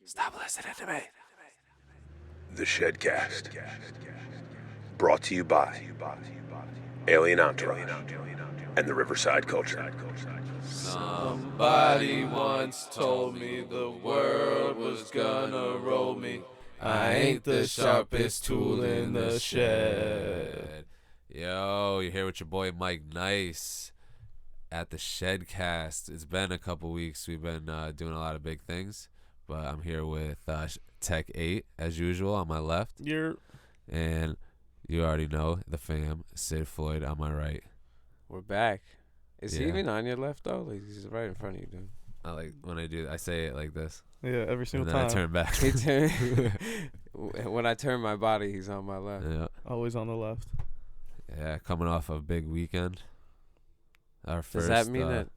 Stop listening to me. The ShedCast. Brought to you by Alien Entourage and the Riverside culture. Somebody once told me the world was gonna roll me. I ain't the sharpest tool in the shed. Yo, you're here with your boy Mike Nice at the ShedCast. It's been a couple weeks. We've been doing a lot of big things, but I'm here with Tech 8 as usual on my left. And you already know the fam, Sid Floyd on my right. We're back. Is he Yeah. even on your left though? Like, he's right in front of you, dude. I like when I say it like this. Yeah, every And single then I time. turn back. He when I turn my body, he's on my left. Yeah. Always on the left. Yeah, coming off a big weekend. Our Does first, that mean that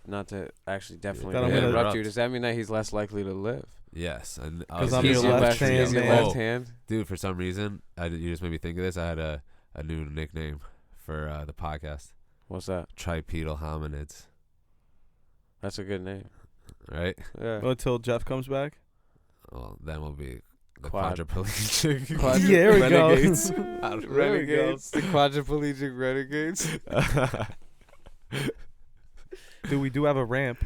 not to actually definitely That I'm gonna interrupt you? Does that mean that he's less likely to live? Yes, and 'Cause I'm He's your your left hand He's your man. left hand. Dude, for some reason, you just made me think of this. I had a new nickname for the podcast. What's that? Tripedal hominids. That's a good name. Right? Yeah. Until Jeff comes back. Well, then we'll be the Quad- quadriplegic. Yeah, there we go. renegades. Renegades. The quadriplegic renegades. Dude, we do have a ramp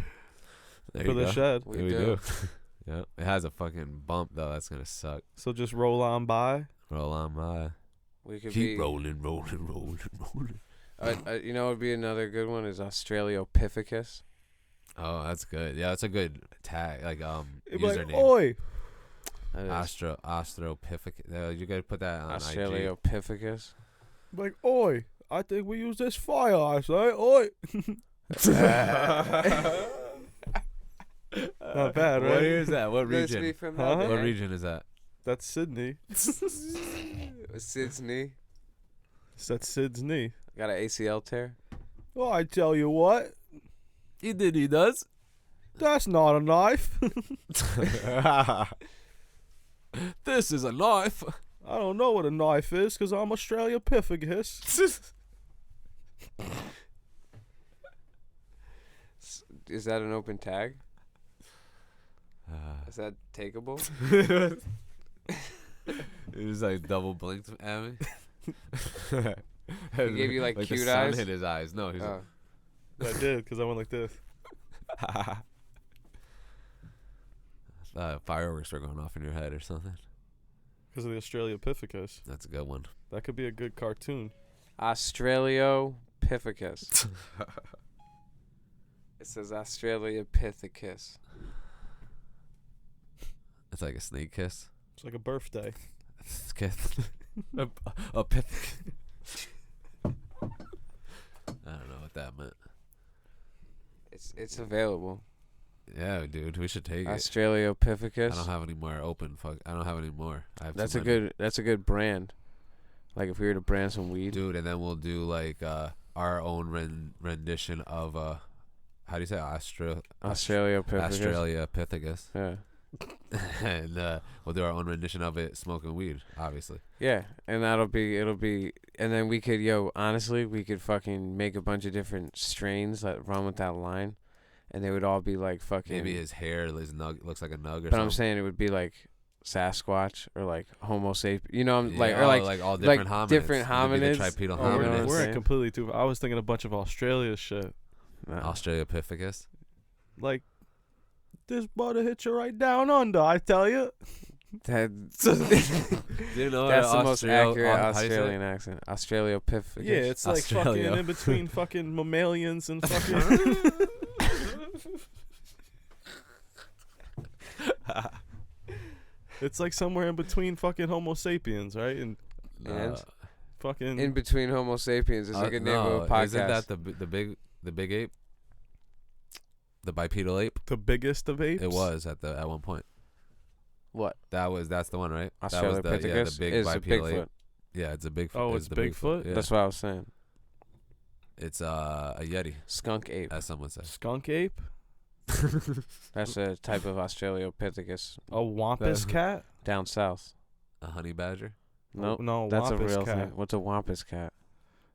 There for you the go. shed. We Yeah, we do. do. Yeah, it has a fucking bump though. That's gonna suck. So just roll on by. Roll on by. We could Keep be. rolling. You know, what would be another good one is Australopithecus. Oh, that's good. Yeah, that's a good tag. Like It'd be like, username. oi. That is Astropithecus. You gotta put that on IG. Australopithecus. Like, oi. I think we use this fire ice, right? Oi. Not bad, What right? year is that? What Let's region? be from Huh? that What day. region is that? That's Sydney. Sid's knee. That's Sid's knee. Got an ACL tear. Well, I tell you what. He does. That's not a knife. This is a knife. I don't know what a knife is because I'm Australopithecus. Is that an open tag? Is that takeable? It was like double blinked at me. He gave you, like, the cute sun eyes? hit his eyes. No, he's Oh. I did because I went like this. fireworks were going off in your head or something. Because of the Australopithecus. That's a good one. That could be a good cartoon. Australopithecus. It says Australopithecus. It's like a snake kiss. It's like a birthday. Kiss. a pith. I don't know what that meant. It's available. Yeah, dude, we should take it. Australopithecus. I don't have any more open. I don't have any more. I have That's too a many. good brand. Like if we were to brand some weed. Dude, and then we'll do like our own rendition of how do you say Australopithecus. Australopithecus. Yeah. And we'll do our own rendition of it smoking weed, obviously. Yeah, and it'll be, and then we could, honestly, we could fucking make a bunch of different strains that run with that line, and they would all be like fucking. Maybe his hair looks like a nug or But something. I'm saying it would be like Sasquatch or like Homo sapien, Yeah, like or like all different hominids. different It'd be the hominids. tripedal Oh, you know what hominids. I'm We're saying? in completely too. I was thinking a bunch of Australia shit. Australopithecus. Like, this butter hit you right down under, I tell you. Do you know That's the most accurate how do you say it? Australian accent. Australopithecus. Yeah, it's like Australia. fucking in between fucking mammalians and fucking. It's like somewhere in between fucking Homo sapiens, right? And And fucking. in between Homo sapiens is a good name of a podcast. Isn't that the big ape? The bipedal ape? the biggest of apes. It was at one point. What? That's the one, right? That was Australopithecus the big is a bipedal Bigfoot. ape. Yeah, it's a Bigfoot. Oh, it's the Bigfoot? Yeah. That's what I was saying. It's a yeti, Skunk ape. as someone says. Skunk ape. That's a type of Australopithecus A wampus cat. down south. A honey badger. Nope. No, That's a wampus real cat. thing. What's a wampus cat?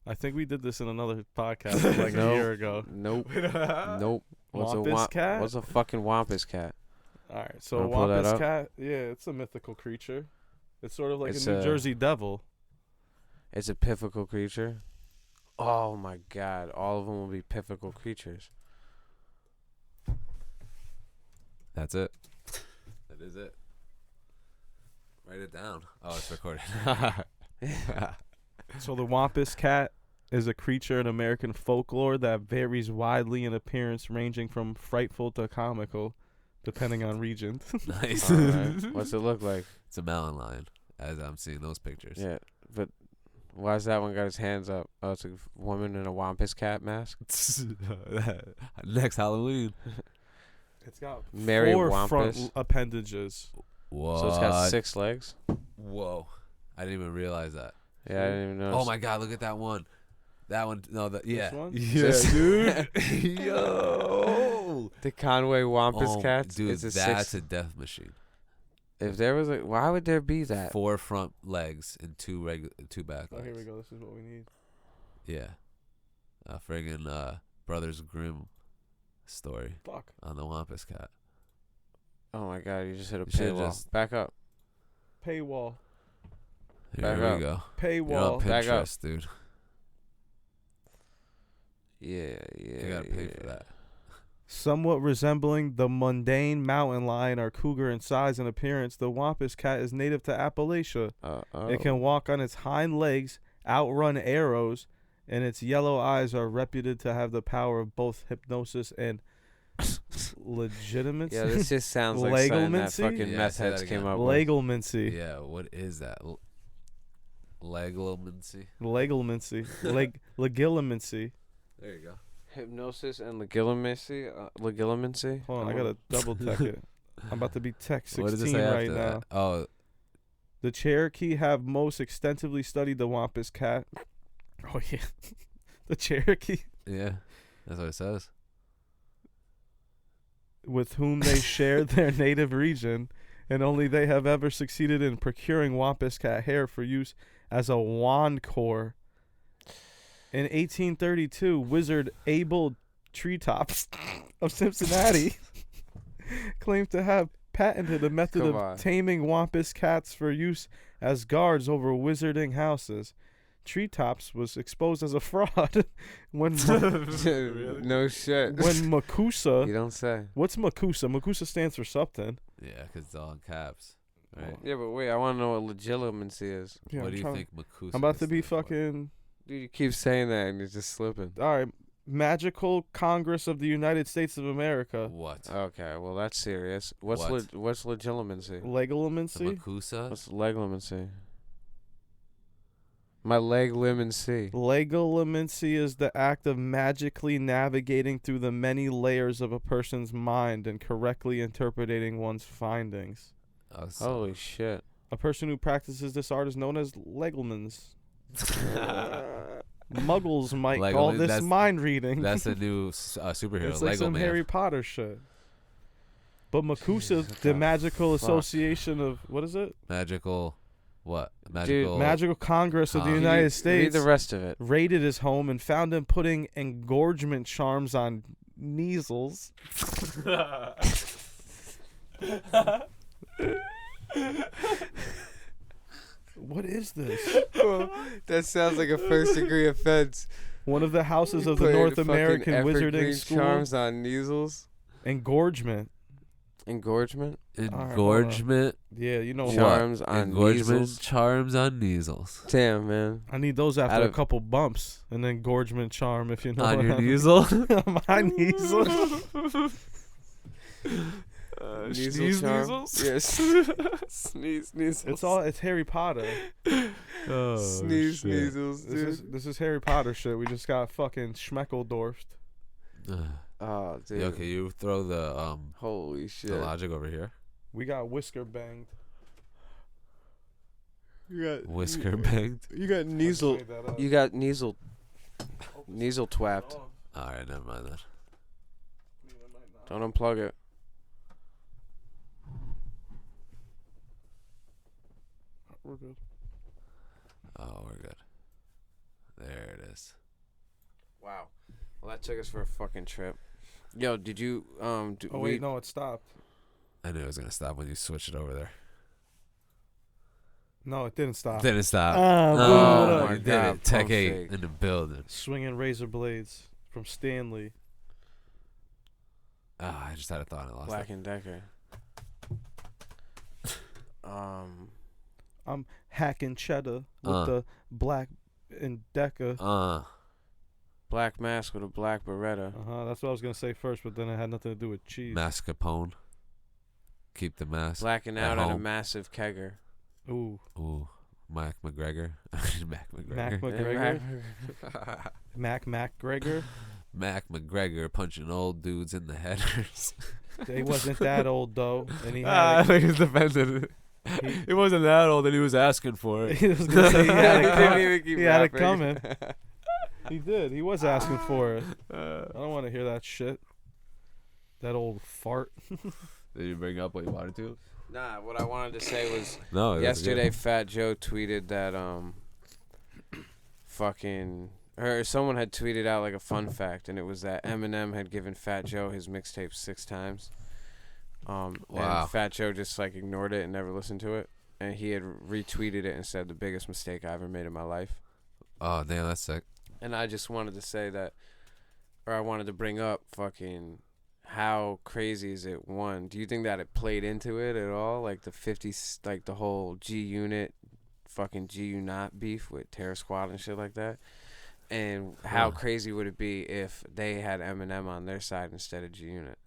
I think we did this in another podcast like No. a year ago. Nope. Nope. What's Wampus a cat? What's a fucking wampus cat? All right, so Wanna pull that wampus up? cat, yeah, it's a mythical creature. It's sort of like It's a New a- Jersey devil. It's a pifical creature. Oh my god, all of them will be pifical creatures. That's it. That is it. Write it down. Oh, it's recording. So the wampus cat is a creature in American folklore that varies widely in appearance, ranging from frightful to comical, depending on region. Nice. Alright. What's it look like? It's a mountain lion, as I'm seeing those pictures. Yeah, but why's that one got his hands up? Oh, it's a woman in a wampus cat mask. Next Halloween. It's got Mary 4 Wampus. front appendages. Whoa. So it's got 6 legs. Whoa. I didn't even realize that. Yeah, I didn't even know. Oh my god, look at that one. That one. No, yeah. This one? Yeah, dude. Yo. The Conway wampus Oh, cats. dude, It's a that's 6. a death machine. If there was why would there be that? 4 front legs and 2 back Oh, legs. here we go. This is what we need. Yeah. Friggin' Brothers Grimm story Fuck. on the wampus cat. Oh my god, you just hit a You should've paywall. just- Back up. Paywall. Here Back we up. go. Paywall. You're on Back up. Pinterest, dude. Yeah. You gotta pay for that. Somewhat resembling the mundane mountain lion or cougar in size and appearance, the wampus cat is native to Appalachia. It can walk on its hind legs, outrun arrows, and its yellow eyes are reputed to have the power of both hypnosis and legitimacy. Yeah, this just sounds like something that Leglimancy? fucking Yeah, meth say that heads again. came up with. Leglimancy. Yeah, what is that? Leglimancy? Leglimancy. Legilamancy. There you go. Hypnosis and legilamancy. Legilamancy. Hold on, I gotta double check it. I'm about to be tech What does it 16 say right after now. that? Oh, The Cherokee have most extensively studied the wampus cat. Oh yeah, the Cherokee, yeah. That's what it says. with whom they share their native region, and only they have ever succeeded in procuring wampus cat hair for use as a wand core. In 1832, wizard Abel Treetops of Cincinnati claimed to have patented a method Come of on. taming wampus cats for use as guards over wizarding houses. Treetops was exposed as a fraud when No shit. when Makusa. You don't say. What's Makusa? Makusa stands for something. Yeah, because it's all in caps. Right. Yeah, but wait, I want to know what legitimacy is. Yeah, What I'm do you trying- think Makusa I'm about to be stands for? fucking. Dude, you keep saying that and you're just slipping. All right, Magical Congress of the United States of America. What? Okay, well that's serious. What's What? what's legitimacy? The Leglimancy. Makusa? What's leglimancy? My leg limancy. Leglimancy is the act of magically navigating through the many layers of a person's mind and correctly interpreting one's findings. Oh, so- Holy shit. A person who practices this art is known as Leglemans. Muggles might call Legolas- this that's- mind reading. That's a new superhero. It's like Lego some Man. Harry Potter shit. But Makusa, what the the Magical fuck? Association of, what is it? Magical. What? Magical. Magical Congress of the Read- United Read States the rest of it. raided his home and found him putting engorgement charms on measles. What is this? That sounds like a first degree offense. One of the houses of the Putting North fucking American evergreen Wizarding School. charms on measles. Engorgement. Engorgement. Engorgement. Yeah, you know what? Charms on Engorgement measles. charms on measles. Damn, man. I need those after Out a of- couple bumps. An engorgement charm, if you know On what your I mean. measle? My measles. Sneasel Sneeze charm. measles? Yes. Sneeze measles. It's Harry Potter. Oh, Sneeze shit. measles, dude. This is Harry Potter shit. We just got fucking schmeckledorfed. Oh, dude. Yeah, okay, you throw the Holy shit. the logic over here. We got whisker banged. You got Whisker banged. You got Neasel. You got Neasel. Neasel twapped. All right, never mind that. Don't unplug it. We're good. Oh, we're good. There it is. Wow. Well, that took us for a fucking trip. Yo, did you Oh wait, no, it stopped. I knew it was gonna stop when you switched it over there. No, it didn't stop. Didn't stop. Oh, Oh, my you did God, it. Tech pump 8 fake. in the building. Swinging razor blades from Stanley. Ah, I just had a thought and I lost Black it. and Decker. I'm hacking cheddar with the Black and Decker. Black mask with a black Beretta. That's what I was gonna say first, but then it had nothing to do with cheese. Mascarpone. Keep the mask. Blacking at out at a home. massive kegger. Ooh, Ooh, Mac McGregor. Mac Mac McGregor. McGregor. Mac Gregor. Mac McGregor punching old dudes in the headers. He wasn't that old though, and he I had. think he's defended. He wasn't that old, and he was asking for it. He was gonna say he had it, Can't even keep he had it rapping. coming. He did. He was asking for it. I don't want to hear that shit. That old fart. Did you bring up what you wanted to? Nah, what I wanted to say was No. yesterday Fat Joe tweeted that someone had tweeted out like a fun fact, and it was that Eminem had given Fat Joe his mixtape 6 times. Wow. And Fat Joe just like ignored it and never listened to it, and he had retweeted it and said the biggest mistake I ever made in my life. Oh, damn, that's sick. And I just wanted to say that, or I wanted to bring up fucking how crazy is it? One, do you think that it played into it at all? Like the 50s, like the whole G Unit, fucking GU not beef with Terror Squad and shit like that? And how crazy would it be if they had Eminem on their side instead of G Unit?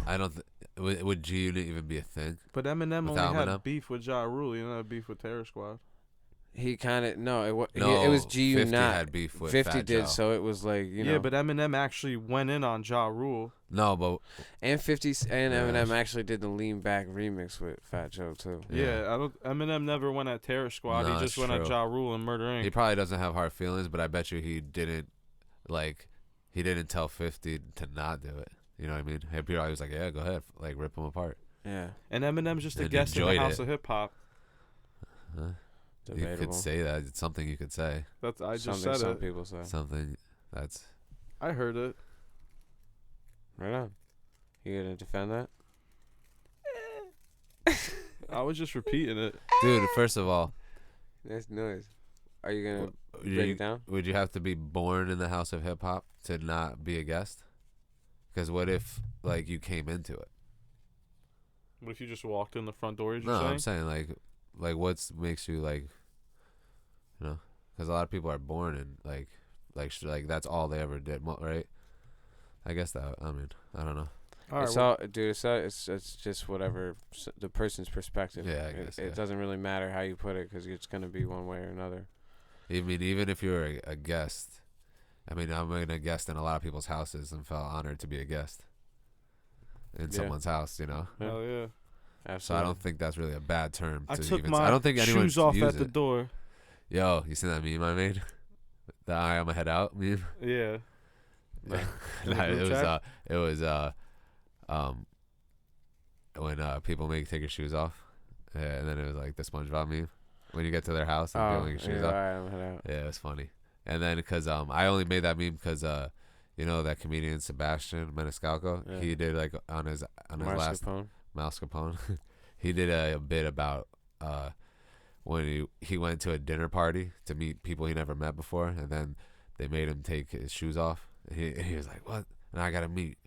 I don't. Would G Unit even be a thing? But Eminem only Without had Eminem? beef with Ja Rule. He didn't have beef with Terror Squad. He kind of it was No, GU 50 not had beef with 50 Fat did, Joe. so it was like Yeah, but Eminem actually went in on Ja Rule. No, but and 50 and Yeah. Eminem actually did the Lean Back remix with Fat Joe too. Yeah, Eminem never went at Terror Squad. No, He just that's went at true. Ja Rule and Murder Inc. he probably doesn't have hard feelings. But I bet you he didn't tell 50 to not do it. You know what I mean? He probably was like, yeah, go ahead, like rip them apart. Yeah, And Eminem's just a And guest in the enjoyed House it. of Hip Hop. Huh? debatable. You could say that. It's something you could say. I just Something said some it. people say. Something that's. I heard it. Right on. You gonna defend that? I was just repeating it. Dude, first of all, That's noise. Are you gonna break you, it down? would you have to be born in the House of Hip Hop to not be a guest? Because what if like you came into it? What if you just walked in the front door? You're No, saying? I'm saying like what makes you like, you know? Because a lot of people are born and like that's all they ever did, right? I guess that. I mean, I don't know. All right, It's well, all, dude. It's just whatever the person's perspective. Yeah, I guess, It yeah. doesn't really matter how you put it because it's gonna be one way or another. I mean, even if you're a guest, I mean, I'm a guest in a lot of people's houses and felt honored to be a guest in Yeah. someone's house, you know. hell yeah. So Absolutely. I don't think that's really a bad term I to took even. my I don't think anyone shoes off use at the it. door. Yo, you seen that meme I made? The eye on my head out meme. Yeah. No. In the Nah, group chat? it was when people take your shoes off, yeah, and then it was like the SpongeBob meme when you get to their house and people Oh, take your shoes yeah, off. alright, I'm head out. Yeah, it was funny. And then because I only made that meme because you know that comedian Sebastian Maniscalco, Yeah. he did like on his last Mascarpone. Capone, he did a bit about when he went to a dinner party to meet people he never met before, and then they made him take his shoes off. And he was like, "What?" And I gotta meet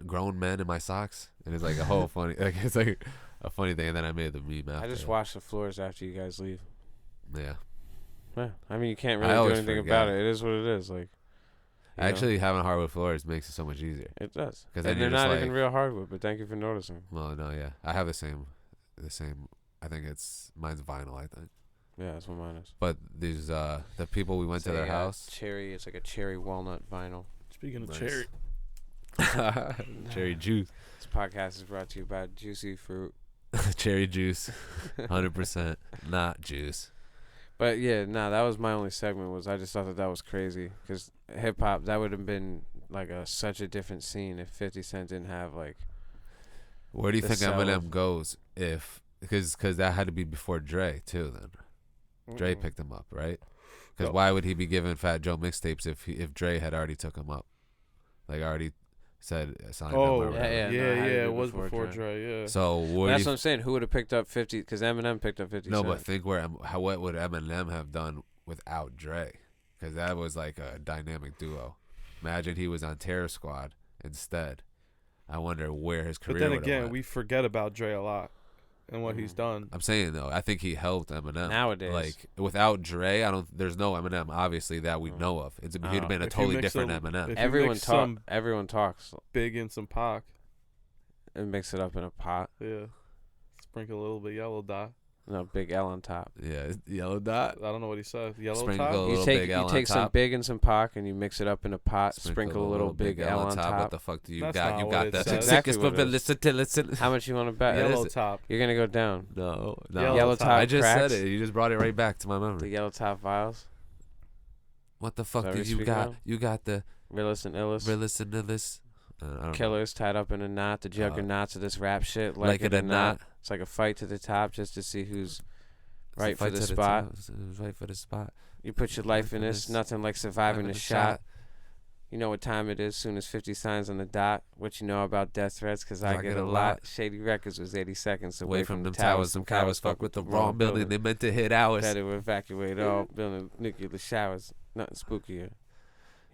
grown men in my socks, and it's like a whole funny, like it's like a funny thing. And then I made the meme after. I just wash the floors after you guys leave. Yeah, Yeah, I mean you can't I really do always anything forget. about it. It is what it is. Like, you know, actually, having hardwood floors makes it so much easier. it does. 'Cause then And you're they're just not even like- real hardwood. But thank you for noticing. Well, no, yeah, I have the same. I think mine's vinyl. I think, Yeah, that's what mine is. but these the people we went to It's their a, house. Cherry. It's like a cherry walnut vinyl. Speaking of Nice. cherry. Cherry juice. This podcast is brought to you by Juicy Fruit. Cherry juice, 100% not juice. But yeah, that was my only segment. Was I just thought that was crazy because hip hop that would have been like such a different scene if 50 Cent didn't have like. Where do you The think cell. Eminem goes because that had to be before Dre too? Then Dre picked him up, right? Because Go. why would he be giving Fat Joe mixtapes if Dre had already took him up, like already signed Oh, him or whatever. yeah, yeah, no, it had to be it was before before Dre. Dre. Yeah. So what? That's what I'm saying. Who would have picked up 50? Because Eminem picked up 50 No, Cent. but think what would Eminem have done without Dre? Because that was like a dynamic duo. Imagine he was on Terror Squad instead. I wonder where his career But then would have again, went. we forget about Dre a lot and what he's done. I'm saying though, I think he helped Eminem. Nowadays. Like without Dre, there's no Eminem obviously that we know of. He'd have been a If you totally mix different a- Eminem. if- Everyone talks Big and some Pac. and mix it up in a pot. Yeah. Sprinkle a little bit yellow dot. No, big L on top. Yeah, yellow dot. I don't know what he said. Yellow Sprinkle top? a little big L You take on some top. big and some Pac and you mix it up in a pot. Sprinkle a little big L on top. What the fuck do you That's got? not You what got it the says. Exactly sickest what it is. listen. How much you want to bet? Yeah, Yellow is it? top. You're gonna go down. No. Yellow top. top I just cracks. said it. You just brought it right back to my The memory. yellow top vials. What the Is fuck that did what you you're got? speaking You got the Realist and illest. listen to this. I don't know. Killers tied up in a knot. The juggernauts of this rap shit. Like it or not. It's like a fight to the top just to see who's It's a right for fight the to spot. top. It's right for the spot. You put your life in for this. this. Nothing like surviving Having a a shot. You know what time it is. Soon as 50 signs on the dot. What you know about death threats? Because I get a lot. Shady Records was 80 seconds Away from them towers, some cowards fuck with the wrong building. They meant to hit ours. Better evacuate all building nuclear showers. Nothing spookier.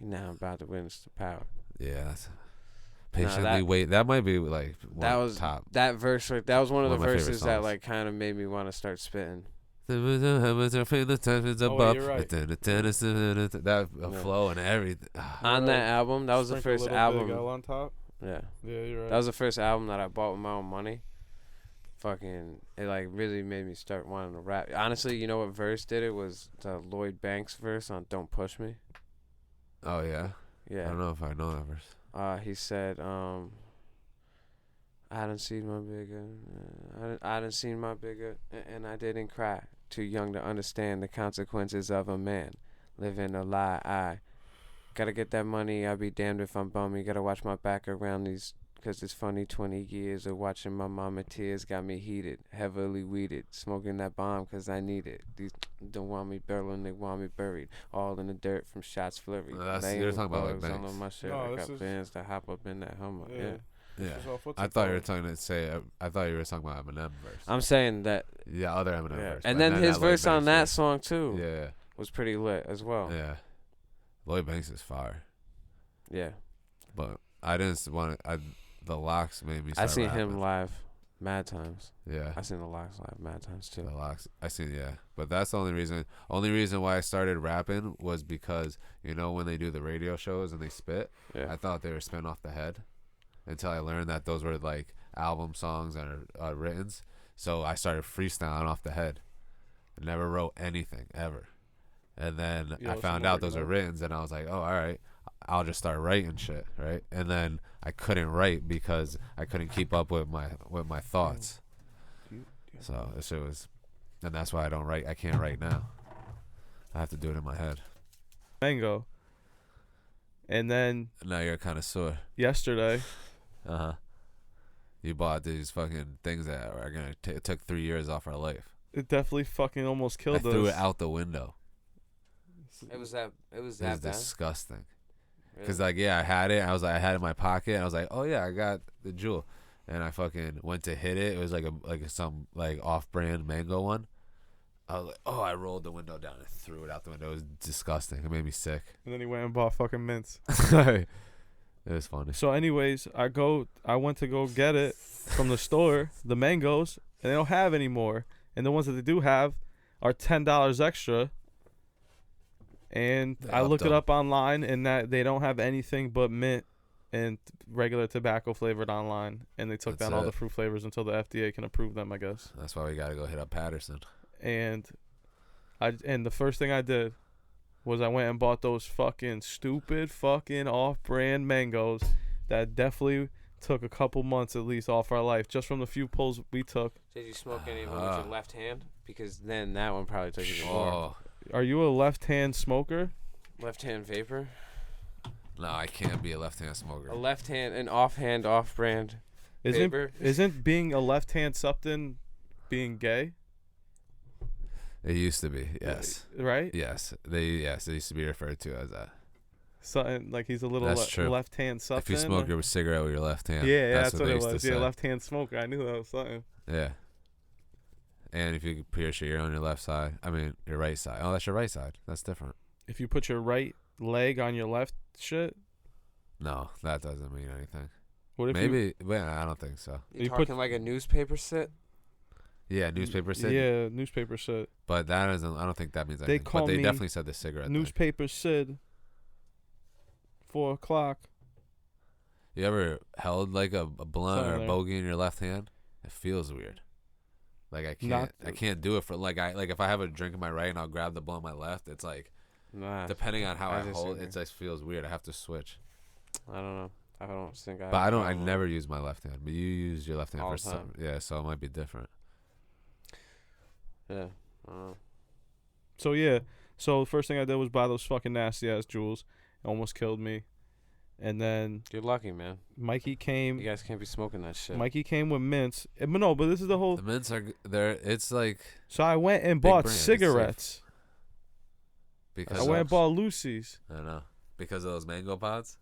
You now about to witness the power. Yeah. Patiently that- wait. That might be like That was top. that verse. That was one of the One of my favorite verses that songs. like kind of made me want to start spitting. Oh, you're right. That flow and everything. On that album, that was the Sprinkle a first little album. Big L on top. Yeah, Yeah, you're right. that was the first album that I bought with my own money. Fucking, it like really made me start wanting to rap. Honestly, you know what verse did it? Was the Lloyd Banks verse on "Don't Push Me." Oh yeah. I Yeah. don't know if I know that verse. He said, I done seen my bigger, I done seen my bigger, and I didn't cry. Too young to understand the consequences of a man living a lie. I gotta get that money. I'll be damned if I'm bummy. Gotta watch my back around these, 'cause it's funny. 20 years of watching my mama tears got me heated, heavily weeded, smoking that bomb 'cause I need it. These don't want me burling, they want me buried, all in the dirt from shots flurried. No, that's- They you're ain't talking about, like, bugs, I Banks. know my shit. No, I this got is- bands to hop up in that Hummer. Yeah. Yeah. This is off what's I it thought you were called? talking to say. I thought you were talking about Eminem verse. I'm saying that. Yeah, other Eminem Yeah. verse. And but then his that Lloyd verse on Banks that verse. song too Yeah. was pretty lit as well. Yeah. Lloyd Banks is fire, Yeah. but I didn't want to. The Locks made me. I Start seen rapping. him live mad times. Yeah. I seen the Locks live mad times too. The Locks. I seen, yeah. But that's the only reason. Only reason why I started rapping was because when they do the radio shows and they spit, Yeah. I thought they were spitting off the head, until I learned that those were like album songs and written. So I started freestyling off the head. I never wrote anything ever, and then Yeah, I some found out more, those were written, and I was like, oh, all right. I'll just start writing shit, right? And then I couldn't write because I couldn't keep up with my thoughts. So this shit was, and that's why I don't write. I can't write now. I have to do it in my head. Mango. And then Now you're kind of sore. yesterday, You bought these fucking things that are gonna it took 3 years off our life. it definitely fucking almost I killed us. threw it out the window. It was that It bad. was disgusting. Really? Cause like I had it. I had it in my pocket. And I was like, oh yeah, I got the Juul, and I fucking went to hit it. It was like some off-brand mango one. I was like, oh, I rolled the window down and threw it out the window. It was disgusting. It made me sick. And then he went and bought fucking mints. It was funny. So anyways, I went to go get it from the store, the mangoes, and they don't have any more. And the ones that they do have are $10 extra. And They I looked upped it up online, and that they don't have anything but mint and regular tobacco flavored online. And they took That's down all it. the fruit flavors until the FDA can approve them, I guess. That's why we gotta go hit up Patterson. And the first thing I did was I went and bought those fucking stupid fucking off-brand mangoes that definitely took a couple months at least off our life just from the few pulls we took. Did you smoke any of them with your left hand? Because then that one probably took even more. Oh Are you a left-hand smoker? Left hand vapor. no, I can't be a left-hand smoker. A left hand, an offhand, off-brand vapor. Isn't being a left-hand something being gay? It used to be, yes. Right? Yes, they used to be referred to as that. something like he's a little That's true. left-hand something. If you smoke your cigarette with your left hand. Yeah, that's what what they it used to was. Yeah, say. left-hand smoker. I knew that was something. Yeah. And if you pierce your ear on your left side, I mean your right side. Oh, that's your right side. That's different. If you put your right leg on your left shit, No, that doesn't mean anything. what if Maybe, well, I don't think so. You You talking put- like a newspaper sit? Yeah, newspaper said. Yeah, newspaper shit. But that isn't. I don't think that means They anything. call But they me definitely said the cigarette thing. Newspaper said 4 o'clock. You ever held like a blunt or a Something. bogey in your left hand? It feels weird. Like I Not- can't do it for like if I have a drink in my right and I'll grab the blunt in my left, it's like Nah. depending on how I hold, disagree. it just feels weird. I have to switch. I don't know. I don't think I. But I don't. I know. never use my left hand. But you use your left hand All for the some. Yeah, so it might be different. Yeah. I don't know. So yeah, so the first thing I did was buy those fucking nasty ass Juuls. It almost killed me. And then You're lucky, man. Mikey You came. guys can't be smoking that shit. Mikey came with mints. But no, but this is the whole. The mints are there. It's like So I went and Big bought brand, it's cigarettes. because I went and bought Lucy's I don't know, because of those mango pods.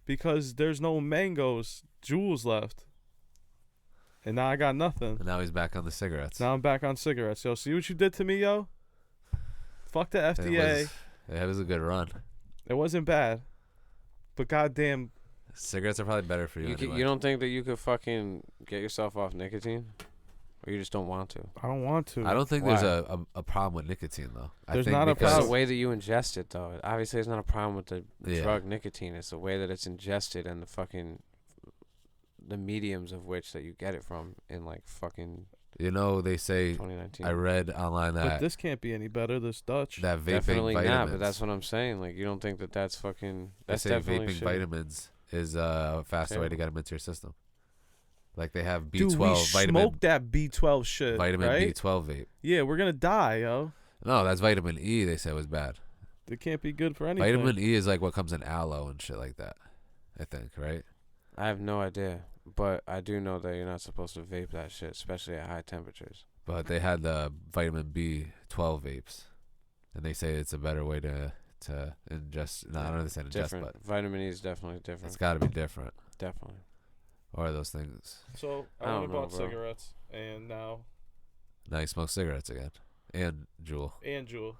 because there's no mangoes Juuls left. And now I got nothing. And now he's back on the cigarettes. Now I'm back on cigarettes. Yo, see what you did to me, yo? Fuck the FDA. It was a good run. It wasn't bad. But goddamn, Cigarettes are probably better for you. Anyway. You don't think that you could fucking get yourself off nicotine, or you just don't want to? I don't want to. I don't think Why? there's a problem with nicotine though. There's I think not a because It's problem. the way that you ingest it, though. Obviously, it's not a problem with the Yeah. drug nicotine. It's the way that it's ingested and the mediums of which that you get it from in like fucking they say 2019. I read online But that this can't be any better, this Dutch. that vaping Definitely vitamins. not, but that's what I'm saying. Like, you don't think that that's fucking. They That's say definitely vaping shit. vitamins is a faster way Terrible. to get them into your system. Like they have Dude, B12 we vitamin smoked that B12 shit, vitamin right? B12 vape. Yeah, we're gonna die, yo. No, that's vitamin E. They said was bad. It can't be good for anything. Vitamin E is like what comes in aloe and shit like that. I think, right? I have no idea, but I do know that you're not supposed to vape that shit, especially at high temperatures. But they had the vitamin B12 vapes, and they say it's a better way to ingest. No, I don't know if they said ingest, Different. but Vitamin E is definitely different. it's got to be different. Definitely. Or those things. So I I went don't and know, bought bro. cigarettes, and now Now you smoke cigarettes again, and Juul. and Juul,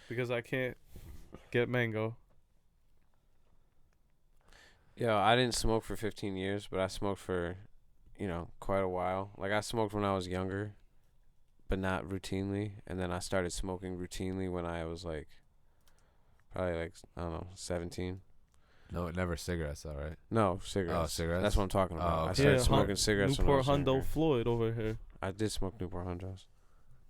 because I can't get mango. Yo, I didn't smoke for 15 years, but I smoked for, quite a while. Like, I smoked when I was younger, but not routinely. And then I started smoking routinely when I was, probably, I don't know, 17. No, never cigarettes, all right. No, cigarettes. Oh, cigarettes? That's what I'm talking about. Oh, I okay. started Yeah, smoking cigarettes when I Newport was Hundo younger. Floyd over here. I did smoke Newport Hundos.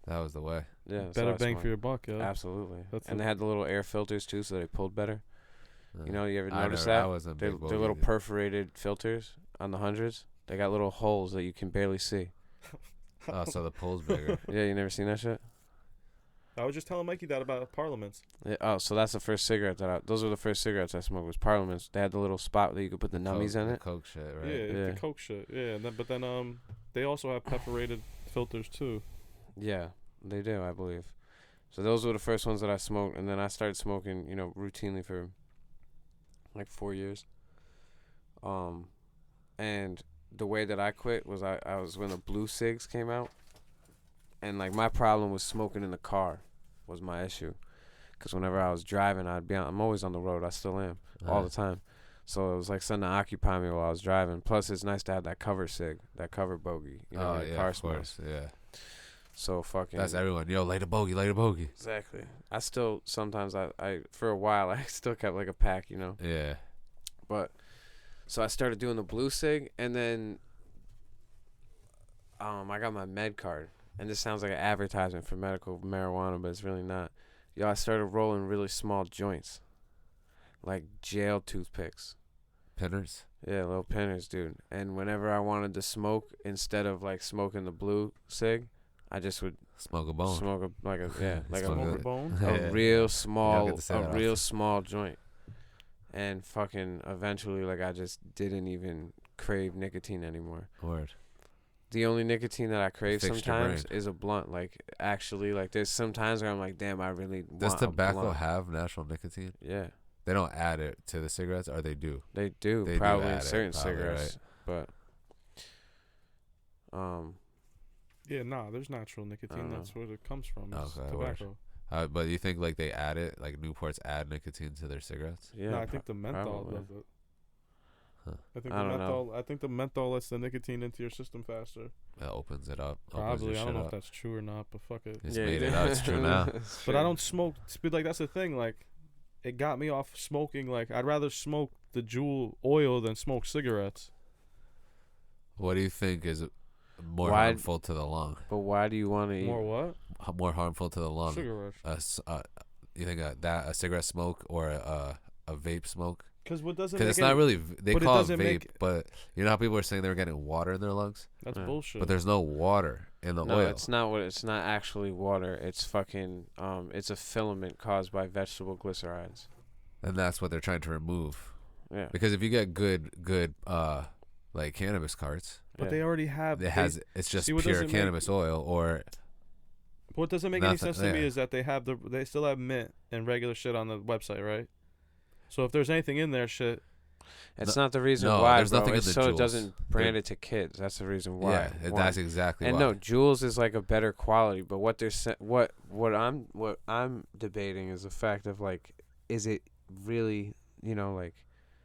That was the way. Yeah, that's Better what I bang smoked. for your buck, yo. Absolutely. That's And a- they had the little air filters, too, so they pulled better. You ever I notice never- I that? wasn't a They're big little bogey dude. perforated filters on the hundreds. They got little holes that you can barely see. Oh, so the pull's bigger. Yeah, you never seen that shit? I was just telling Mikey that about Parliaments. Yeah, oh, so that's the first cigarette those were the first cigarettes I smoked was Parliaments. They had the little spot that you could put the nummies Coke, in the it. Coke shit, right? Yeah, Yeah. the Coke shit. Yeah, and but then they also have perforated filters too. Yeah, they do, I believe. So those were the first ones that I smoked, and then I started smoking, routinely for like 4 years. And the way that I quit was I was when the blue cigs came out, and like my problem was smoking in the car was my issue, because whenever I was driving, I'm always on the road. I still am all the time. So it was like something to occupy me while I was driving. Plus, it's nice to have that cover cig, that cover bogey, in Oh, your yeah, car of smoke. course, yeah. So fucking. That's everyone. Yo, light a bogey, light a bogey. Exactly. I still sometimes I for a while I still kept like a pack, Yeah. But so I started doing the blue cig, and then I got my med card, and this sounds like an advertisement for medical marijuana, but it's really not. Yo, I started rolling really small joints, like jail toothpicks. Pinners. Yeah, little pinners, dude. And whenever I wanted to smoke, instead of like smoking the blue cig, I just would Smoke a bone. smoke like a Smoke Smoke a- a bone. Yeah. a real You small don't get to say that often. small joint, and fucking eventually like I just didn't even crave nicotine anymore. Word. The only nicotine that I crave Fixed your sometimes brain. is a blunt. Like actually, like there's some times where I'm like, damn, I really Does want a tobacco blunt. have natural nicotine? Yeah, They don't add it to the cigarettes, or they do. They do They do probably add in it, certain probably, cigarettes, but Yeah, nah, there's natural nicotine. That's where it comes from. It's Okay, tobacco. But you think like they add it, like Newports add nicotine to their cigarettes? yeah, No, I think the menthol probably. does it. Huh. I think the menthol lets the nicotine into your system faster. It opens it up. Probably. I don't know if that's true or not, but fuck it. It's made it up. It's true now. But I don't smoke. Like, that's the thing. Like, it got me off smoking. Like, I'd rather smoke the Juul oil than smoke cigarettes. What do you think is more Why- harmful to the lung? But why do you want to eat? More what? More harmful to the lung? Cigarettes. You think a cigarette smoke or a vape smoke? Because what doesn't Because make it's not really. They but it call it doesn't vape, make- but you know how people are saying they were getting water in their lungs, That's Yeah. bullshit. but there's no water in the No, oil. it's not what. It's not actually water. It's fucking. It's a filament caused by vegetable glycerides. And that's what they're trying to remove. Yeah. Because if you get good like cannabis carts, But they already have. it's just see, what pure doesn't make- cannabis oil, or What doesn't make any Nothing, sense to me yeah. is that they still have mint and regular shit on the website, right? So if there's anything in there, shit. It's not the reason no, why, there's bro. nothing in It's the so it Juuls. doesn't brand it to kids. That's the reason why. yeah, One. that's exactly And why. no, Juuls is like a better quality. But what they're what I'm debating is the fact of like, is it really like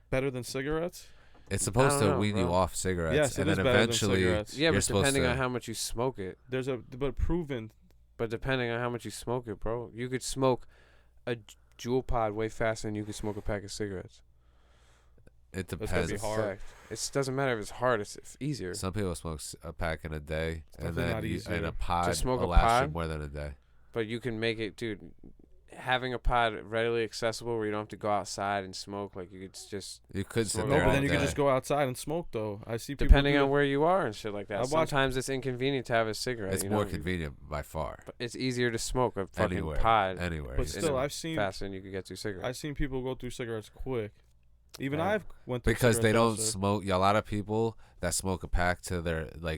Better than cigarettes? It's supposed I to don't know, wean you bro. off cigarettes, Yes, it and is then better than eventually cigarettes. yeah, you're but supposed depending to. on how much you smoke it. But proven. But depending on how much you smoke it, bro, you could smoke a Juul pod way faster than you could smoke a pack of cigarettes. It gotta depends. be hard. It doesn't matter if it's hard. It's easier. Some people smoke a pack in a day, and definitely then not and easier. a pod smoke will a last you pod? more than a day. But you can make it, dude. Having a pod readily accessible where you don't have to go outside and smoke, like you could just You could sit Smoke there No, but all then you day. can just go outside and smoke, though. I see people depending do on it. where you are and shit like that. I watch- Sometimes it's inconvenient to have a cigarette. It's you more know? convenient by far. But it's easier to smoke a fucking Anywhere, pod anywhere. But you still, know. I've seen faster than you could get through cigarettes. I've seen people go through cigarettes quick. Even Yeah. I've went through Because they cigarettes don't faster. smoke. A lot of people that smoke a pack to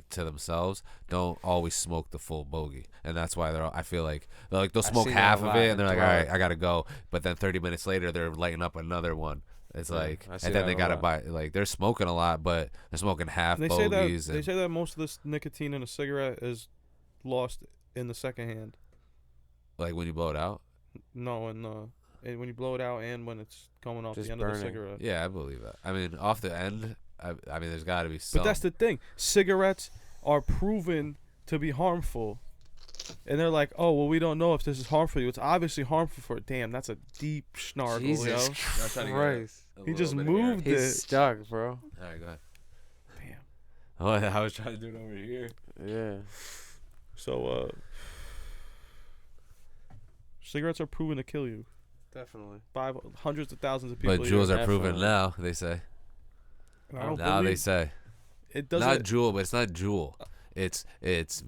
to themselves don't always smoke the full bogey, and that's why I feel like they'll I've smoke seen that half a of lot it, in and they're like, all Toronto. right, I gotta go. But then 30 minutes later, they're lighting up another one. It's Yeah, like, I see and then that they a gotta lot. buy. Like they're smoking a lot, but they're smoking half And bogeys. they say that most of this nicotine in a cigarette is lost in the second hand. like when you blow it out. No, and when you blow it out and when it's coming off Just the end of the burning. cigarette. Yeah, I believe that. I mean, off the end, I mean, there's got to be some. But that's the thing. Cigarettes are proven to be harmful. And they're like, oh, well, we don't know if this is harmful for you. It's obviously harmful for Damn, that's a deep snargle, Jesus yo. Christ. He just moved it. He's stuck, bro. All right, go ahead. Damn. Oh, I was trying to do it over here. Yeah. So, cigarettes are proven to kill you. Definitely. Hundreds of thousands of people. But a year. Juuls are proven definitely. now. They say. And I don't Now they believe say. it Not doesn't. Juul, but it's not Juul. It's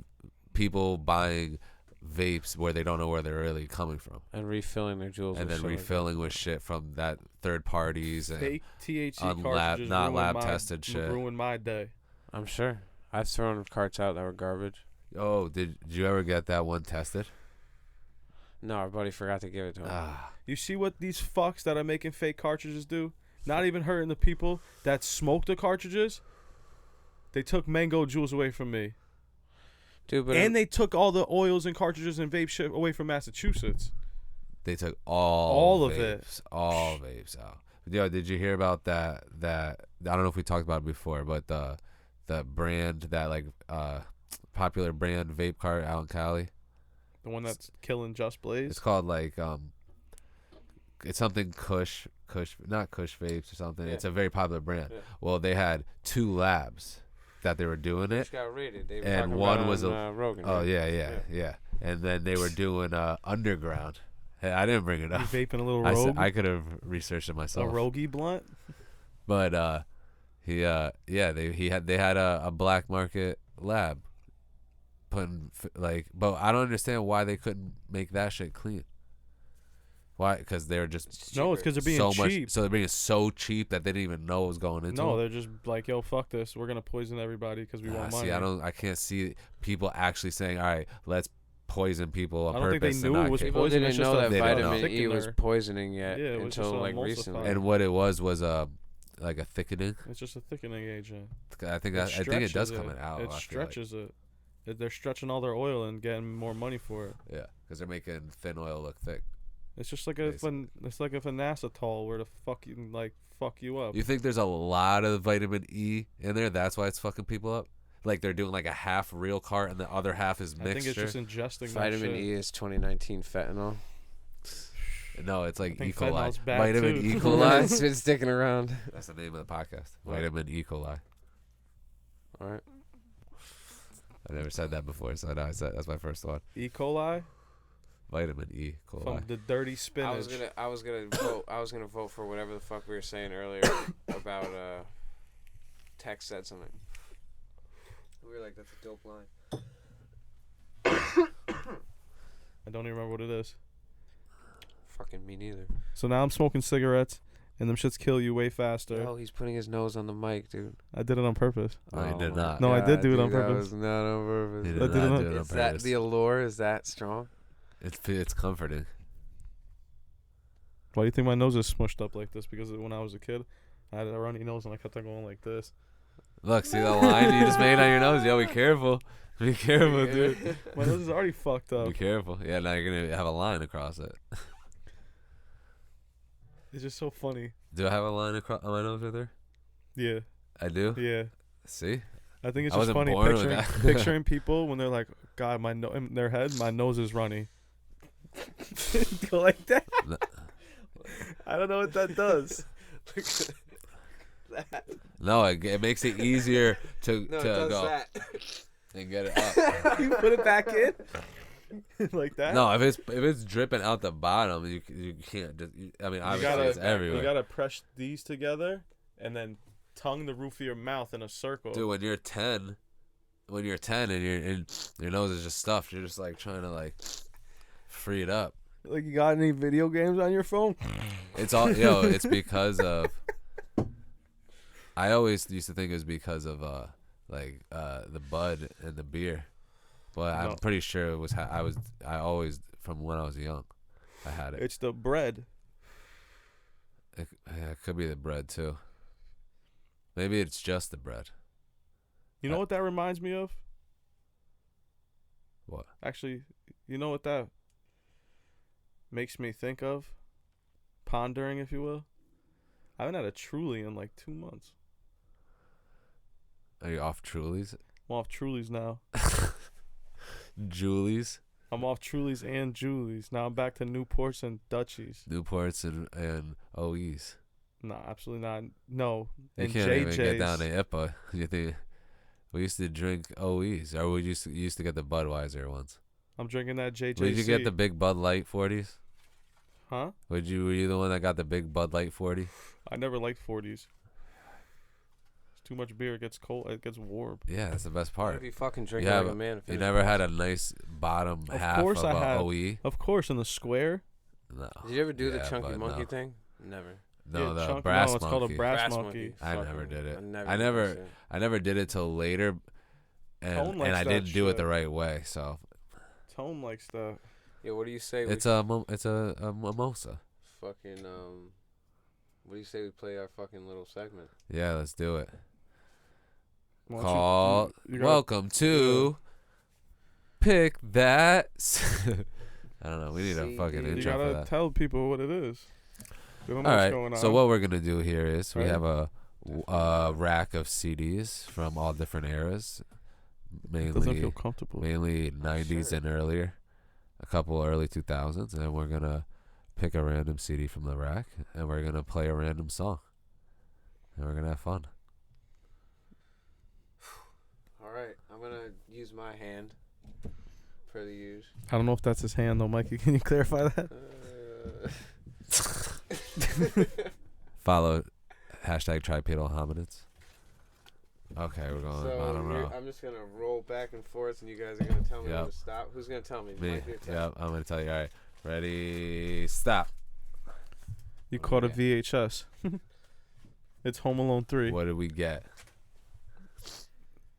people buying vapes where they don't know where they're really coming from, And refilling their jewels. and then shit like that. refilling with shit from that third parties and Fake THC on cartridges not ruined lab my- tested shit. Ruined my day. I'm sure. I've thrown carts out that were garbage. Oh, did you ever get that one tested? No, our buddy forgot to give it to him. Ah, You see what these fucks that are making fake cartridges do? Not even hurting the people that smoke the cartridges. They took mango jewels away from me. Dude, but And they took all the oils and cartridges and vape shit away from Massachusetts. they took All of vapes, all vapes out. Yo, did you hear about that? I don't know if we talked about it before, but the brand that like popular brand vape cart out in Cali. The one that's killing Just Blaze. It's called like it's something Kush, not Kush vapes or something. Yeah. It's a very popular brand. Yeah. Well, they had 2 labs that they were doing it. just got rated. They were And talking one about was on, Rogan. Oh right? yeah. And then they were doing underground. Hey, I didn't bring it You up. vaping a little I rogue. I could have researched it a myself. rogie blunt. But they had a black market lab putting but I don't understand why they couldn't make that shit clean. Why? Because they're just No, it's because they're being so cheap. much. So they're being so cheap that they didn't even know what was going into. No, it. they're just like, yo, fuck this. We're gonna poison everybody because we want money. See, I can't see people actually saying, all right, let's poison people on I don't think purpose. they and knew not it was care. People poison. didn't It's just know a that They didn't know. vitamin E was thickener. poisoning yet Yeah, it was just until a like emulsifier. recently. And what it was like a thickening. It's just a thickening agent. I think it does come out. It stretches it. They're stretching all their oil and getting more money for it. Yeah, because they're making thin oil look thick. It's just like it's like a finacetol where to fuck you up. You think there's a lot of vitamin E in there? That's why it's fucking people up. Like they're doing like a half real cart and the other half is mixture. I think it's just ingesting Vitamin that shit. E is 2019 fentanyl. No, it's like I E. think coli. fentanyl's bad Vitamin too. E. coli. It's been sticking around. That's the name of the podcast. Vitamin E. coli. All right. I've never said that before, so that's my first one. E. coli Vitamin E. coli. from the dirty spinach. I was gonna vote for whatever the fuck we were saying earlier about Tech said something. We were like, that's a dope line. I don't even remember what it is. Fucking me neither. So now I'm smoking cigarettes, and them shits kill you way faster. Oh, he's putting his nose on the mic, dude. I did it on purpose. No, you did my not. No, I did do it on dude, purpose. That was not on purpose. You I did did not it do it on Is that purpose. the allure? Is that strong? It's comforting. Why do you think my nose is smushed up like this? Because when I was a kid, I had a runny nose and I kept on going like this. Look, see the line you just made on your nose? Yo, be careful. Be careful, dude. My nose is already fucked up. Be careful. Yeah, now you're going to have a line across it. It's just so funny. Do I have a line across on my nose right there? Yeah, I do? yeah. See? I think it's I just wasn't funny born with picturing, that. picturing people when they're like, God, in their head, my nose is runny. Go like that. No. I don't know what that does. No, it makes it easier to go that. and get it up. You put it back in like that. No, if it's dripping out the bottom, you can't. I mean, obviously it's everywhere. You gotta press these together and then tongue the roof of your mouth in a circle. Dude, when you're 10 and your nose is just stuffed, you're just like trying to like free it up. Like, you got any video games on your phone? It's all it's because of. I always used to think it was because of the bud and the beer, but No. I'm pretty sure it was. I always, from when I was young, I had it. It's the bread. It could be the bread too. Maybe it's just the bread. You know what that reminds me of? What? Actually, you know what that makes me think of? Pondering, if you will. I haven't had a Truly in like 2 months. Are you off Truly's? I'm off Truly's now. Juuly's? I'm off Truly's and Juuly's. Now I'm back to Newports and Dutchies. Newports and OEs. Nah, absolutely not. No. You And can't even get down JJ's. to IPA. You think we used to drink OEs, or we used to get the Budweiser ones? I'm drinking that JJC. Did you get the big Bud Light 40s? Huh? Were you the one that got the big Bud Light 40? I never liked 40s. It's too much beer. It gets cold. It gets warm. Yeah, that's the best What part. if you fucking drink You like have- a man? You never had a nice bottom Of half course of I a had. OE? Of course, in the square. No. Did you ever do the Yeah, chunky but monkey no. thing? Never. No, Yeah, the chunky- brass no, it's monkey. called a brass monkey. I Fucking- never did it. I never. did that shit. I never did it till later, Tone and likes I that didn't do it shit. the right way. So Tone likes that. Yeah, what do you say? it's a mimosa. Fucking what do you say we play our fucking little segment? Yeah, let's do it. Why don't Call. you gotta- Welcome to Pick That. I don't know. We need a See, fucking dude. You intro for gotta that. tell people what it is. They don't know All what's right. going on. So what we're gonna do here is we Right. have a rack of CDs from all different eras, Doesn't feel mainly comfortable. 90s Sure. and earlier, a couple early 2000s, and we're gonna pick a random CD from the rack, and we're gonna play a random song, and we're gonna have fun. All right, I'm gonna use my hand for the use. I don't know if that's his hand though, Mikey. Can you clarify that? Follow #tripedal hominids. Okay, we're going. So I don't know. I'm just gonna roll back and forth, and you guys are gonna tell me Yep. when to stop. Who's gonna tell me? Me. Mike, your turn. Yep. I'm gonna tell you. All right. Ready. Stop. You caught a Okay. VHS. It's Home Alone 3. What did we get?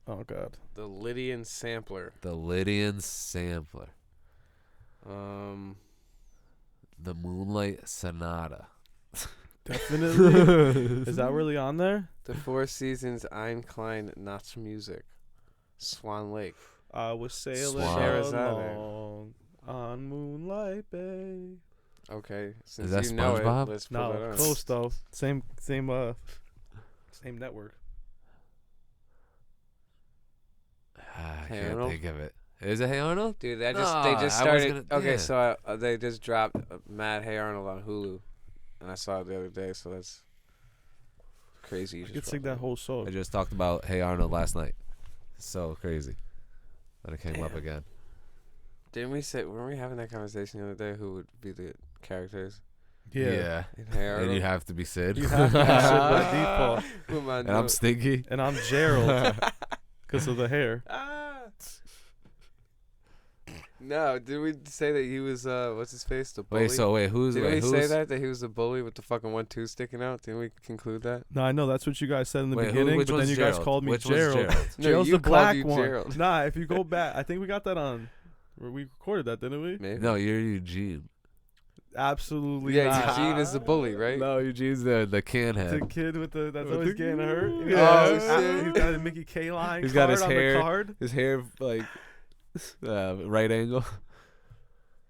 Oh God. The Lydian sampler. The Lydian sampler. The Moonlight Sonata. Definitely. Is that really on there? The Four Seasons Ein Klein Nachtmusik. Swan Lake. I was sailing Swan. along on Moonlight Bay. Okay. Since that you know SpongeBob? it, let's put No, it on. close though. Same network. I Hey, can't Arnold? think of it. Is it Hey Arnold? Dude, they No, just I was started. gonna- Okay, yeah. so they just dropped Mad Hey Arnold on Hulu, and I saw it the other day. So that's crazy. You could sing that whole song. I just talked about Hey Arnold last night. So crazy. Then it came up Damn. again. Didn't we say? Weren't we having that conversation the other day? Who would be the characters Yeah. in Hey Arnold? And you have to be Sid. You have to be Sid by default. Who am I And I'm Stinky. And I'm Gerald because of the hair. No, did we say that he was what's his face, the bully? Who's Did wait, we who's say that he was the bully with the fucking 1-2 sticking out? Didn't we conclude that? No, I know that's what you guys said in the Wait, beginning, which but then one's you guys Gerald? called me Which one's Gerald. Gerald? No, Gerald's you the called black you one. Gerald. Nah, if you go back, I think we got that on. We recorded that, didn't we? Maybe. No, you're Eugene. Absolutely Yeah, not. Eugene is the bully, right? No, Eugene's the can The head. kid with the that's With always the- getting hurt. Yeah. Oh, shit. He's got a Mickey K line. He's got his on hair- the card. His hair like right angle.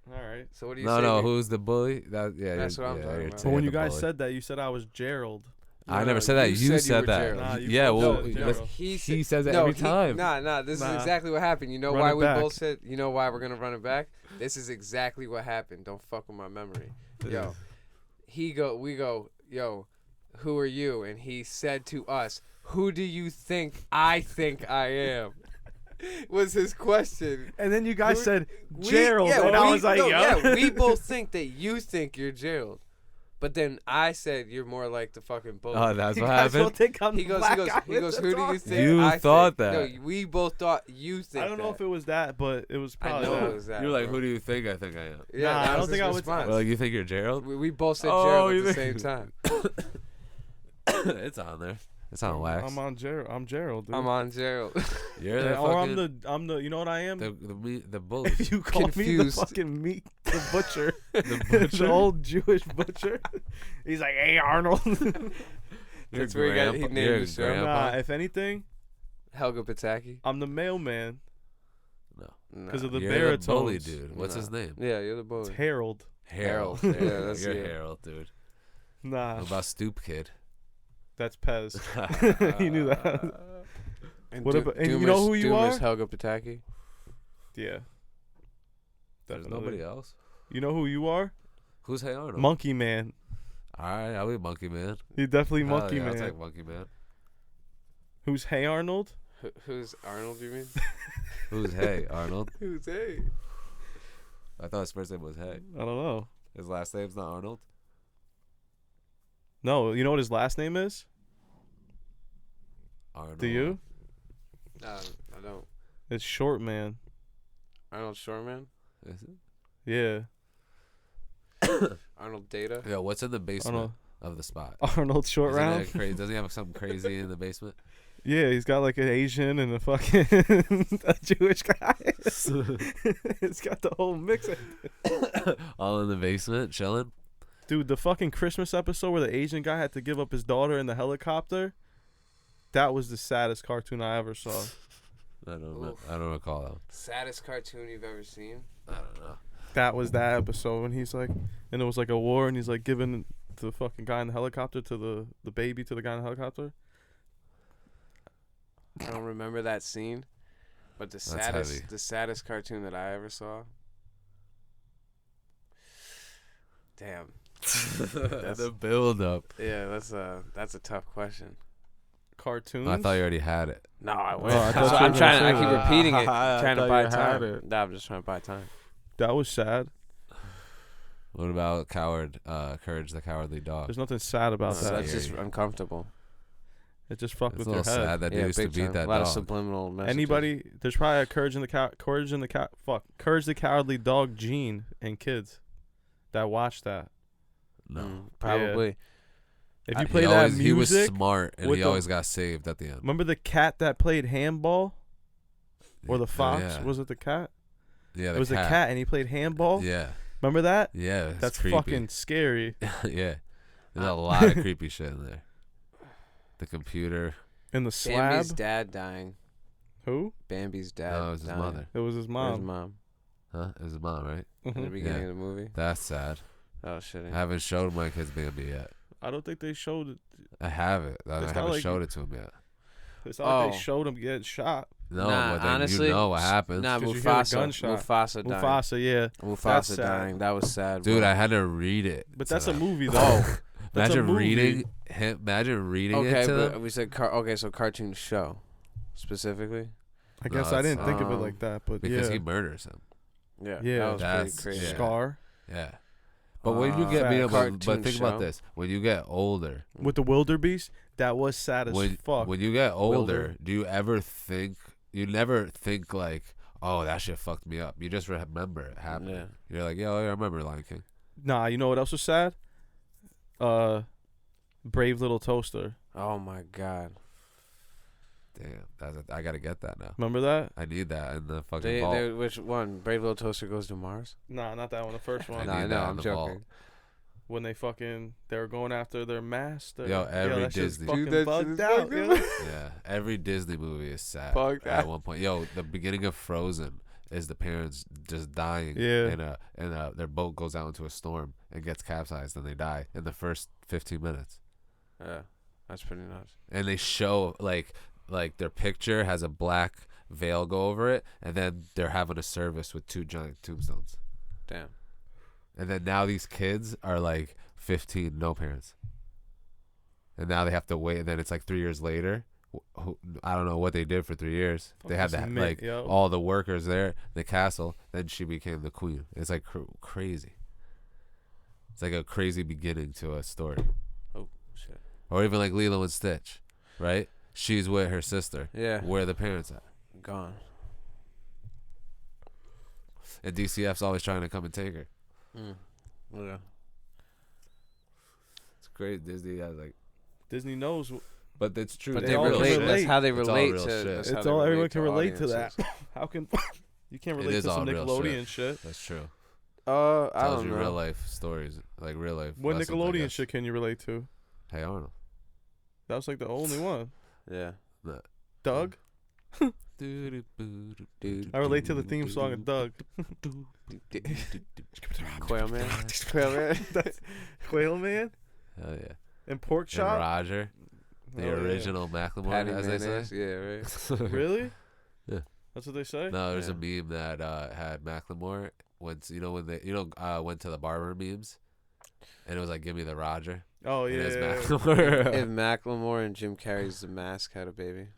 All right. So what do you No, say? no. dude? Who's the bully? That's That's what I'm talking about. So when you guys said that, you said I was Gerald. I No, never said that. you You said you said were that. Gerald. Nah, you Yeah, fucked well, up, that's- Gerald. he says it no, every time. Nah. This Nah. is exactly what happened. You know Run why it we back. both said? You know why we're gonna run it back? This is exactly what happened. Don't fuck with my memory. Yo, we go. Yo, who are you? And he said to us, "Who do you think I am?" Was his question. And then you guys We- said Gerald, and I was like, we both think that you think you're Gerald, but then I said you're more like the fucking bully. Oh, that's You what guys don't happened. think I'm He the goes, black he goes, guy he goes. with Who the do you talk?" think? You I thought think? that. No, we both thought you think. I don't know if it was that, but it was I probably know that. it was that. You're like, bro. who do you think I think I am? Yeah, Nah, that I don't was think his I would- response. Well, you think you're Gerald? We both said Oh, Gerald you at the think- same time. It's on there. It's on wax. I'm on Gerald. I'm Gerald. Dude. I'm on Gerald. You're Yeah, the or fucking I'm the. You know what I am? the bully. If you call me the Confused. fucking meat, the butcher, The the butcher? old Jewish butcher. He's like, hey Arnold. That's where he got- he named you're his show. grandpa? Nah, if anything, Helga Pataki. I'm the mailman No. 'cause of the You're baritones. the bully, dude. What's Nah. his name? Yeah, you're the It's bully. Harold. Harold. Yeah, that's You're you. Harold, dude. Nah, What about Stoop Kid? that's Pez. You knew that. And What about- and you know who you Doomer's are? Helga Pataki. Yeah. There's Definitely. nobody else. You know who you are? Who's Hey Arnold? Monkey Man. All right, I'll be Monkey Man. You're definitely Hell Monkey yeah, Man. I'll take Monkey Man. Who's Hey Arnold? Who's Arnold? You mean? Who's Hey Arnold? Who's hey? I thought his first name was Hey. I don't know. His last name's not Arnold. No, you know what his last name is? Arnold. Do you? I don't. It's Short Man. Arnold Shoreman. Is it? Yeah. Arnold Data. Yo, what's in the basement Arnold. of the spot? Arnold Short Isn't Round. it crazy? Doesn't he have something crazy in the basement? Yeah, he's got like an Asian and a fucking a Jewish guy. It's got the whole mix. All in the basement, chilling. Dude, the fucking Christmas episode where the Asian guy had to give up his daughter in the helicopter. That was the saddest cartoon I ever saw. I don't know. Oof. I don't recall that. Saddest cartoon you've ever seen? I don't know. That was that episode when he's like, and it was like a war, and he's like giving the fucking guy in the helicopter to the baby to the guy in the helicopter. I don't remember that scene, but That's heavy. the saddest cartoon that I ever saw. Damn. The build up. Yeah, that's a tough question. Cartoons. I thought you already had it. No, I Oh, wish. I thought So you I'm were trying. gonna I say keep that. repeating it, I trying to thought buy you had time. it. Nah, I'm just trying to buy time. That was sad. What about Courage the Cowardly Dog? There's nothing sad about That's that. That's just scary. uncomfortable. It just fucked It's with a your little head. sad that they Yeah, used to big beat time. that A lot of dog. subliminal messages. Anybody? There's probably a Courage the Dog gene in kids that watch that. No. Probably. If you play that always, he was music, smart and with he the- always got saved at the end. remember the cat that played handball, or the Oh, fox? yeah. Was it the cat? Yeah, It was a cat, and he played handball. Yeah. Remember that? Yeah, That's creepy. fucking scary. Yeah. There's a lot of creepy shit in there. The computer. And the slab. Bambi's dad dying. Who? Bambi's dad. No, it was his dying. mother. It was his Or mom. his mom. Huh? It was his mom, right? In the Mhm. beginning Yeah. of the movie. That's sad. Oh shit. I haven't showed my kids Bambi yet. I don't think they showed it. I haven't. I It's not haven't like- showed it to him yet. It's not like Oh. they showed him getting shot. No, Nah, but then honestly, you know what happens. Nah, 'Cause you hear a Mufasa. gunshot. Mufasa dying. Mufasa, yeah. That's Mufasa sad. dying. That was sad. Dude, bro. I had to read it. But to that's a them. movie, though. Oh. That's a Imagine movie. reading him. Imagine reading Okay, it to but them. we said so cartoon show specifically. I No, guess I didn't it's, think of it um, like that, but Because yeah. he murders him. Yeah. Yeah. That was That's- pretty crazy. yeah. Scar Yeah. But when you get Facts. me up, Cartoon but think about show. this: when you get older, with the wildebeest, that was sad as fuck. when you get older, Wilder. do you ever think? You never think like, "Oh, that shit fucked me up." You just remember it happening. Yeah. You're like, "Yo, I remember Lion King." Nah, you know what else was sad? Brave Little Toaster. Oh my god. Damn, I gotta get that now. Remember that? I need that in the fucking They, vault. which one? Brave Little Toaster Goes to Mars? Nah, not that one. The first one. I Nah, I need know. that in I'm the joking. vault. When they were going after their master. Yo, every that shit's Disney- fucking Dude, that shit bugged is out, fucking yo. bugged. Yeah, every Disney movie is sad. Fuck At that. one point, yo, the beginning of Frozen is the parents just dying. Yeah. And their boat goes out into a storm and gets capsized and they die in the first 15 minutes. Yeah, that's pretty nuts. And they show like their picture has a black veil go over it, and then they're having a service with 2 giant tombstones. Damn. And then now these kids are like 15, no parents. And now they have to wait. And then it's like 3 years later. I don't know what they did for 3 years. Fuck, They had that's that mint, like yo. all the workers there, the castle. Then she became the queen. It's like crazy. It's like a crazy beginning to a story. Oh shit. Or even like Lilo and Stitch, right? She's with her sister. Yeah. Where are the parents at? Gone. And DCF's always trying to come and take her. Yeah. It's great. Disney has like, Disney knows. but it's true. But They they all can relate. relate. That's how they It's all relate real to. shit. That's how It's they all relate everyone can relate to audiences. that. How can you can't It relate is to some all real Nickelodeon shit? That's true. I Tells don't you know. real life stories, like real life. What lessons, I Nickelodeon guess. shit can you relate to? Hey Arnold. That was like the only one. Yeah. Doug. I relate to the theme song of Doug. Quail Man. Quail Man. Quail Man Hell yeah. and Pork And Chop. Roger, the Oh, yeah. original Macklemore, Patty as they mayonnaise. say. Yeah, right. Really? Yeah. That's what they say. No, there's Yeah. a meme that had Macklemore went when they went to the barber memes, and it was like, "Give me the Roger." Oh And yeah. it was yeah, yeah. Macklemore, If Macklemore and Jim Carrey's The Mask had a baby,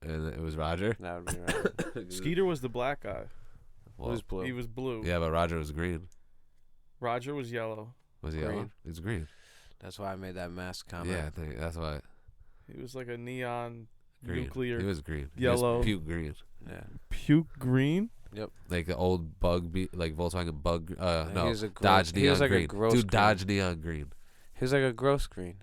and it was Roger. that would be right. Skeeter was the black guy. Well, Who's blue? He was blue. yeah, but Roger was green. Roger was yellow. Was he Green? yellow? He was green. That's why I made that mask comment. Yeah, I think that's why. He was like a neon Green. nuclear He was green. yellow. He was puke green. Yeah. puke green. Like the old bug, like Volkswagen bug. He No, was a gross- Dodge he neon was like a green. gross Dude, green. Dodge neon green. He was like a gross green.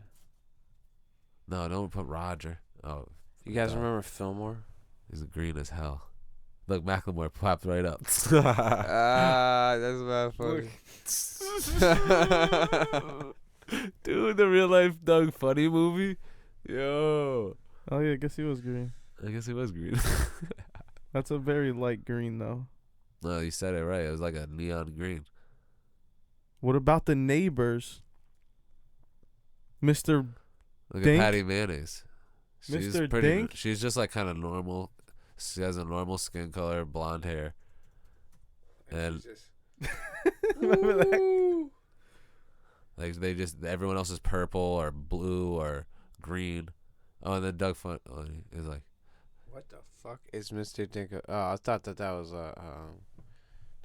No, don't put Roger. Oh, You guys Dog. remember Fillmore? he's green as hell. Look, Macklemore popped right up. Ah, that's not funny. Dude, the real life Doug Funny movie. Yo, Oh yeah, I guess he was green. I guess he was green. That's a very light green though. No, you said it right. It was like a neon green. What about the neighbors? Mr. Look Dink? at Patty Mayonnaise. She's Mr. pretty. Dink? She's just like kind of normal. She has a normal skin color, blonde hair, and Remember that? like everyone else is purple or blue or green. Oh, and then Doug Funny is like, What the fuck is Mr. Dinko? Oh, I thought that was That's funny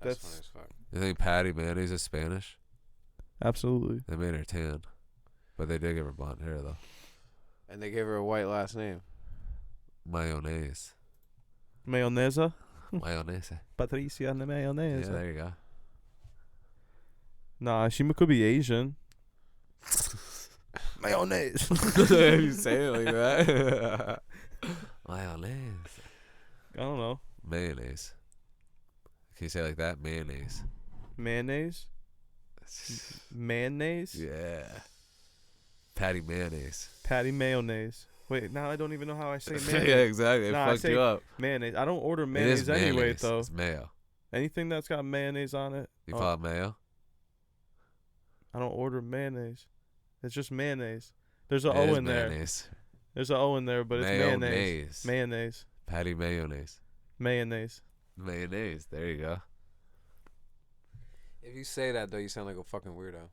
That's- as fuck. you think Patty Mayonnaise is Spanish? Absolutely. They made her tan, but they did give her blonde hair though. And they gave her a white last name. Mayonnaise. Mayonnaise. Mayonnaise. Patricia and the Yeah, mayonnaise. there you go. Nah, she could be Asian. Mayonnaise. You say it like that. Mayonnaise. I don't know. Mayonnaise. Can you say it like that? Mayonnaise. Mayonnaise? Mayonnaise? Yeah. Patty mayonnaise. Patty mayonnaise. Wait, now I don't even know how I say mayonnaise. Yeah, exactly. It Nah, I fucked say you up. mayonnaise. I don't order It mayonnaise is anyway, mayonnaise. though. It's mayo. Anything that's got mayonnaise on it, You call it mayo? I don't order mayonnaise. It's just mayonnaise. There's an It O is in there. mayonnaise. There's an O in there, but it's mayonnaise. Mayonnaise. Mayonnaise. Patty mayonnaise. Mayonnaise. Mayonnaise. There you go. If you say that though, you sound like a fucking weirdo.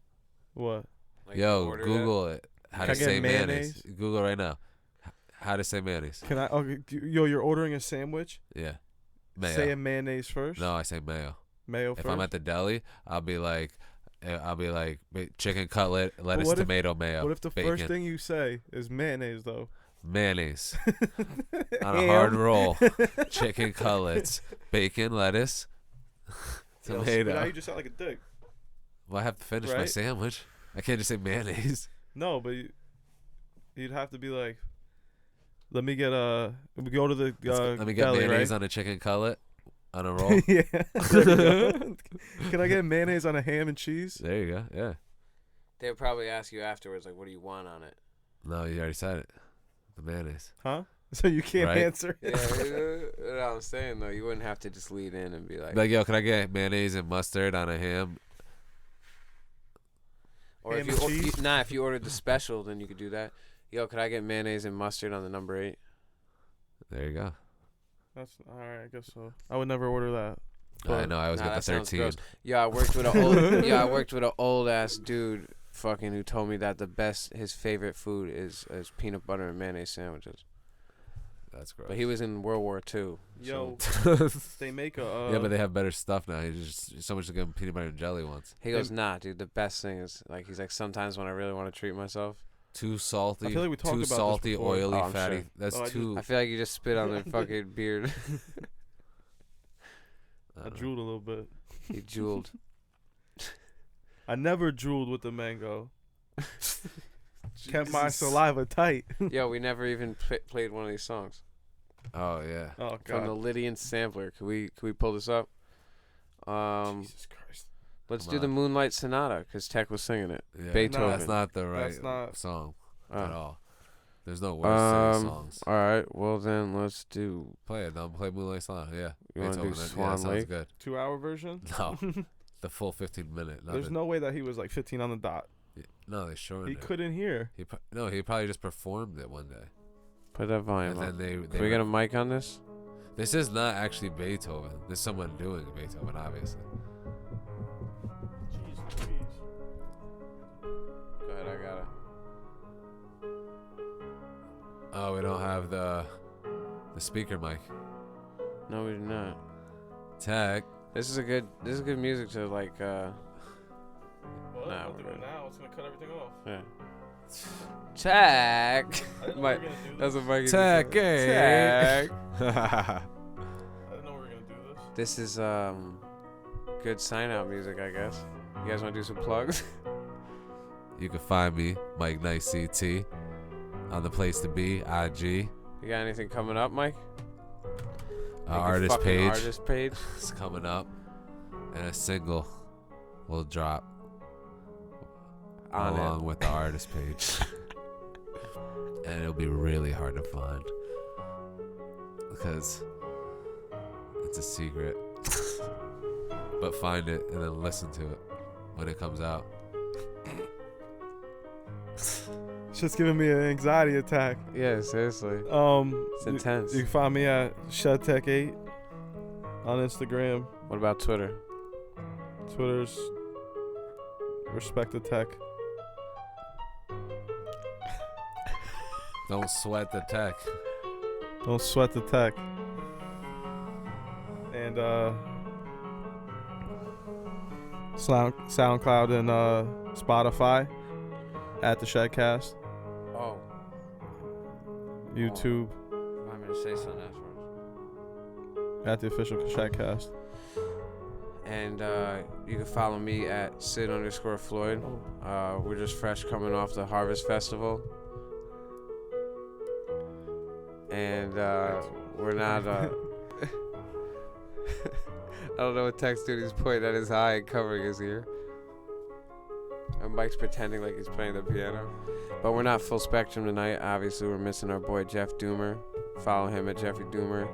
What? Like, you Yo, order Google it. How Can to I get say mayonnaise. mayonnaise? Google right now. How to say mayonnaise. Can I? Okay, yo, you're ordering a sandwich. Yeah. Mayo. Say a mayonnaise first. No, I say mayo. Mayo If first. I'm at the deli, I'll be like chicken cutlet, lettuce, what if- tomato, mayo. What if the bacon. first thing you say is mayonnaise though? Mayonnaise on a Ham. hard roll, chicken cutlets, bacon, lettuce, Yo, tomato. Now you just sound like a dick. Well, I have to finish my Right? sandwich. I can't just say mayonnaise. No, but you'd have to be like, let me get we go to the Let me get deli, mayonnaise right? on a chicken cutlet on a roll. Yeah. There you go. Can I get mayonnaise on a ham and cheese? There you go. Yeah. They would probably ask you afterwards, like, what do you want on it? No, you already said it. The mayonnaise. Huh? So you can't Right. answer. Yeah, you know what I'm saying though. You wouldn't have to just lead in and be like, Like, yo, can I get mayonnaise and mustard on a ham? or ham if and you, cheese? if you ordered the special, then you could do that. Yo, could I get mayonnaise and mustard on the number 8? There you go. That's all right. I guess so. I would never order that. I know. I always Nah, get the that sounds 13. gross. Yeah, I worked with an old ass dude, fucking, who told me that his favorite food is peanut butter and mayonnaise sandwiches. That's gross. But he was in World War II. Yo, So. they make a. Yeah, but they have better stuff now. He just so much to give him peanut butter and jelly once. He goes, nah, dude. The best thing is like he's like sometimes when I really want to treat myself. Too salty. I feel like we talked too about this salty, before. oily, Oh, I'm fatty. sure. That's Oh, too. I feel like you just spit on their fucking beard. I drooled a little bit. He jeweled. I never drooled with the mango. Kept my Jesus. saliva tight. Yo, we never even played one of these songs Oh yeah. Oh from the god. Lydian sampler. Can we pull this up? Jesus Christ. Let's Come do the on. Moonlight Sonata because Tech was singing it. Yeah. Beethoven. That's not the right That's not- song Oh. at all. There's no words to the Um, songs. All right, well then let's do. Play it. No, play Moonlight Song. Yeah. You wanna do Beethoven, yeah, Swan that sounds Lake? good. 2-hour version? No, the full 15-minute. There's no way that he was like 15 on the dot. No, they shortened He it. couldn't hear. He probably just performed it one day. Put that volume And up. then Can we get a mic on this? This is not actually Beethoven. This is someone doing Beethoven, obviously. Go ahead, I got it. Oh, we don't have the speaker mic. No, we do not. Tech. This is good music to like. Well, Nah, we'll do we're it good. now. It's gonna cut everything off. Yeah. Tech. I didn't know Mike, we were gonna do that's this. what Mike. Tech. Tech. I didn't know we were gonna do this. This is good sign out music, I guess. You guys want to do some plugs? You can find me, Mike Nice CT, on the place to be, IG, You got anything coming up, Mike? Make your artist fucking page. Artist page. It's coming up, and a single will drop On along with the artist page, and it'll be really hard to find because it's a secret. But find it and then listen to it when it comes out. It's just giving me an anxiety attack. Yeah, seriously. It's intense. You can find me at ShedTech8 on Instagram. What about Twitter? Twitter's Respect the Tech. Don't sweat the tech. Don't sweat the tech. And SoundCloud and Spotify at the ShedCast. Oh, YouTube I'm gonna say something afterwards. at the official ShedCast. And you can follow me at Sid_Floyd. We're just fresh coming off the Harvest Festival. And we're not I don't know what Tech's doing. He's pointing at his eye and covering his ear. And Mike's pretending like he's playing the piano. But we're not full spectrum tonight. Obviously, we're missing our boy Jeff Doomer. Follow him at Jeffrey Doomer.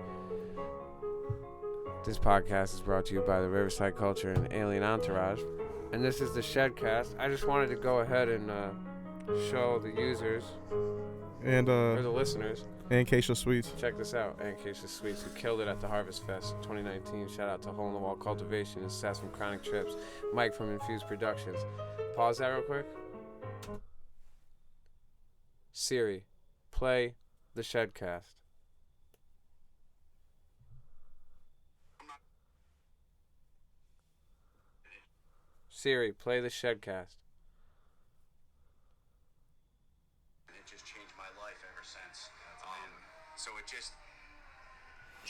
This podcast is brought to you by the Riverside Culture and Alien Entourage. And this is the ShedCast. I just wanted to go ahead and show the users And or the listeners. And Keisha Sweets. Check this out. And Keisha Sweets, who killed it at the Harvest Fest 2019. Shout out to Hole in the Wall Cultivation and Seth from Chronic Trips. Mike from Infused Productions. Pause that real quick. Siri, play the ShedCast. Siri, play the ShedCast. It just changed my life ever since. So it just.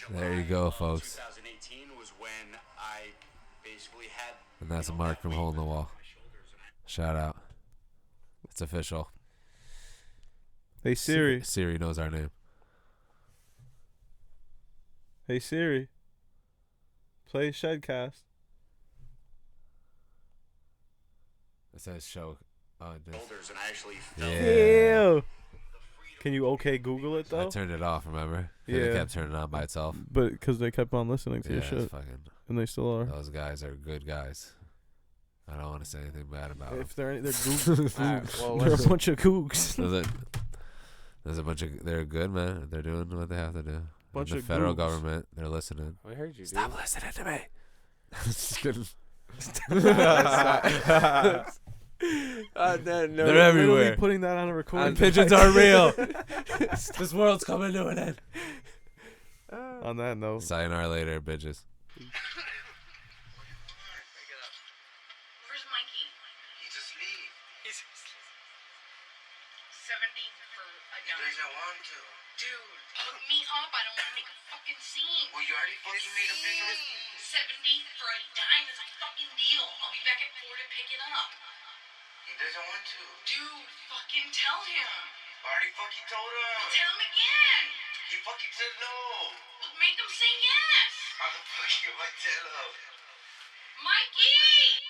There you go, folks. 2018 was when I basically had. And that's a Mark from Hole in the Wall. Shout out. It's official. Hey Siri. Siri knows our name. Hey Siri. Play ShedCast. It says show. Oh, it does. Shoulders, and I actually felt Yeah. Ew. Can you okay Google it though? I turned it off, remember? Yeah. It kept turning on by itself. But because they kept on listening to Yeah, your it's shit, fucking. and they still are. Those guys are good guys. I don't want to say anything bad about them. If they're gooks, Alright, well, they're let's- a bunch of gooks. There's a bunch of. They're good, man. They're doing what they have to do. Bunch And the of federal gooks. government, they're listening. I heard you, Stop dude. listening to me. Just kidding. No, They're Literally everywhere. putting that on a recording. Pigeons are real. This world's coming to an end. On that note, Sayonara later, bitches. Where's Mikey? He's asleep. 70 for a He dime. doesn't want to. Dude, hook me up. I don't want to make a fucking scene. Well, you already fucking made a bigger scene. 70 for a dime is a fucking deal. I'll be back at 4 to pick it up. He doesn't want to. Dude, fucking tell him. I already fucking told him. Tell him again. He fucking said no. Well, make him say yes. How the fuck am I tell him? Mikey!